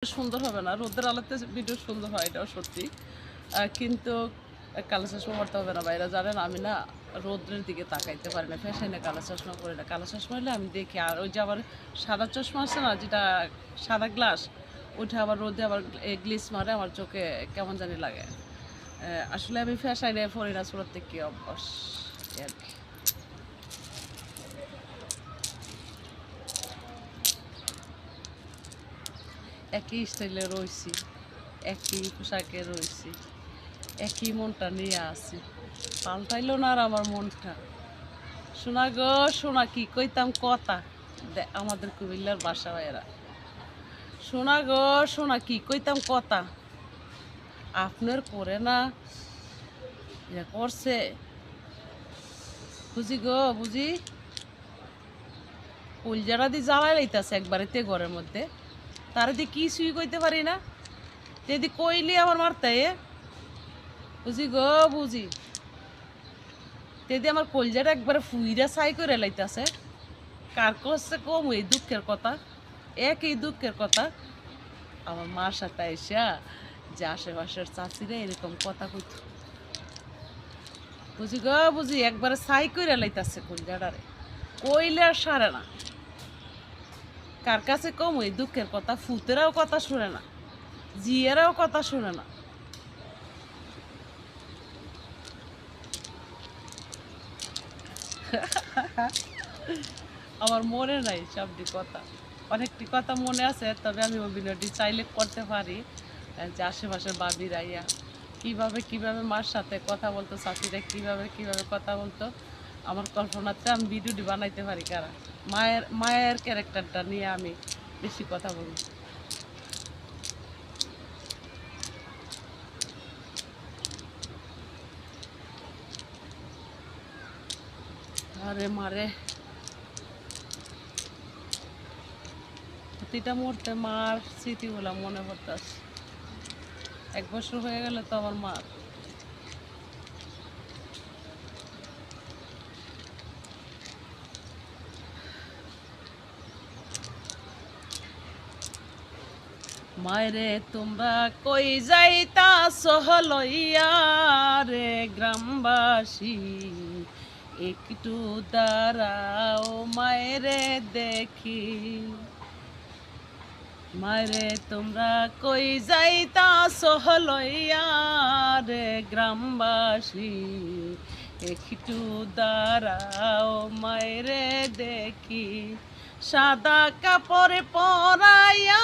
সুন্দর হবে না, রোদের আলোতে ভিডিও সুন্দর হয়, এটাও সত্যি। কিন্তু কালো চশমা পরতে হবে না ভাইরা, জানেন আমি না রোদ্রের দিকে তাকাইতে পারি না, ফ্যাশনে কালো চশমা পরি না। কালো চশমা হলে আমি দেখি, আর ওই যে আবার সাদা চশমা আছে না, যেটা সাদা গ্লাস, ওইটা আবার রোদে আবার গ্লিস মারে, আমার চোখে কেমন জানি লাগে। আসলে আমি ফ্যাশনে পরি না, সুরত থেকে অভ্যাস আর কি। একই স্টাইলে রয়েছি, একই পোশাকে রয়েছি, একই মনটা নিয়ে আছি, পাল্টাইলো না আর আমার মনটা। শোনা গো শোনা, কি কইতাম কথা, আমাদের কুমিল্লার বাসা ভাইয়েরা। শোনা গো শোনা, কি কইতাম কথা, আপনার করে না করছে বুঝি গো বুঝি, কলজারা দিয়ে জ্বালাই লাইতাছে একবারেতে ঘরের মধ্যে, তারা দিয়ে কিছুই কইতে পারি না, যদি কইলি আমার মারতে বুঝি গো বুঝি, তেদি আমার কলজাটা একবারে ফুইরা ছাই করে লাইতাছে। কার কাছে কম এই দুঃখের কথা, একই দুঃখের কথা। আমার মার সাথে আইসা যে আশেপাশের চাচিরা এরকম কথা কইত, বুঝি গো বুঝি, একবারে ছাই করে লাইতাছে কলজাটারে, কইলে আর সারে না। কার কাছে কম এই দুঃখের কথা, ফুতেরাও কথা শুনে না, জিয়েরাও কথা শুনে না। আমার মনে নাই সবটি কথা, অনেকটি কথা মনে আছে, তবে আমি অভিনয়টি চাইলে করতে পারি। যে আশেপাশের বাবিরা ইয়া কীভাবে কীভাবে মার সাথে কথা বলতো, চাচিরা কীভাবে কীভাবে কথা বলতো, আমার কল্পনাতে আমি ভিডিওটি বানাইতে পারি। কারা মায়ের ক্যারেক্টারটা নিয়ে আমি বেশি কথা বলি। আরে মারে, প্রতিটা মুহূর্তে মার স্মৃতিগুলো মনে পড়তেছে। 1 বছর হয়ে গেল তো আমার মার। মায়েরে তোমরা কই যাইতা সহলইয়া রে গ্রামবাসী, একটু দাঁড়াও মায়েরে দেখি। মায়েরে তোমরা কই যাইতা সহলইয়া রে গ্রামবাসী, একটু দাঁড়াও মায়েরে দেখি। সাদা কাপড় পরাইয়া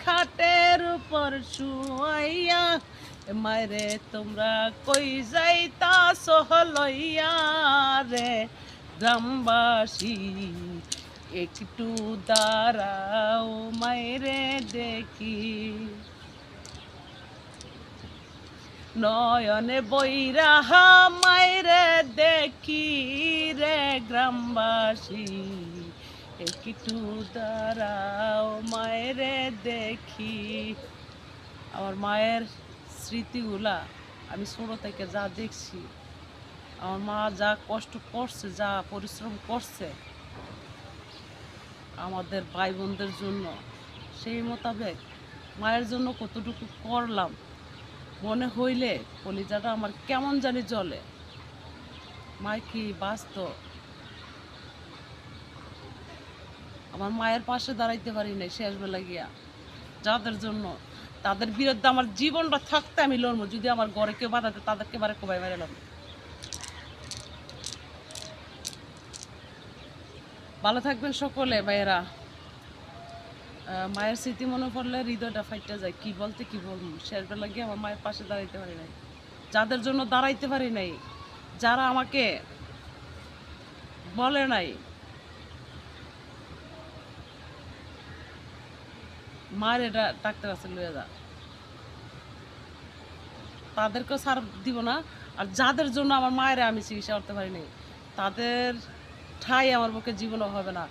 খাটের উপর শুয়াইয়া, মায়েরে তোমরা কই যাইতা সহলইয়া রে গ্রামবাসী, একটু দাঁড়াও মায়েরে দেখি। নয়নে বৈরাহা মায়েরে দেখি রে গ্রামবাসী, একটু দাঁড়াও মায়েরে দেখি। আমার মায়ের স্মৃতিগুলা আমি ছোট থেকে যা দেখছি, আমার মা যা কষ্ট করছে, যা পরিশ্রম করছে আমাদের ভাই বোনদের জন্য, সেই মোতাবেক মায়ের জন্য কতটুকু করলাম মনে হইলে কলিজাটা আমার কেমন জানি জ্বলে। মায় কি বাঁচত, আমার মায়ের পাশে দাঁড়াইতে পারি নাই শেষবেলা গিয়া, যাদের জন্য, তাদের বিরুদ্ধে আমার জীবনটা থাকতে আমি লড়বো। যদি আমার ঘরে কেউ বাধাতে, তাদেরকে বারে কোবাই মেরে লড়বো। ভালো থাকবেন সকলে ভাইয়েরা। মায়ের স্মৃতি মনে পড়লে হৃদয়টা ফাইটা যায়, কি বলতে কি বলবো। শেষবেলা গিয়ে আমার মায়ের পাশে দাঁড়াইতে পারি নাই, যাদের জন্য দাঁড়াইতে পারি নাই, যারা আমাকে বলে নাই মায়ের এটা ডাক্তার কাছে লয়ে যা, তাদেরকেও ছাড় দিব না। আর যাদের জন্য আমার মায়েরা আমি চিকিৎসা করতে পারি নাই, তাদের ঠাঁই আমার পক্ষে জীবনও হবে না।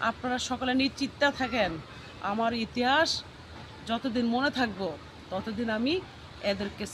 আপনারা সকলে নিশ্চিন্তা থাকেন, আমার ইতিহাস যতদিন মনে থাকবো ততদিন আমি এদেরকে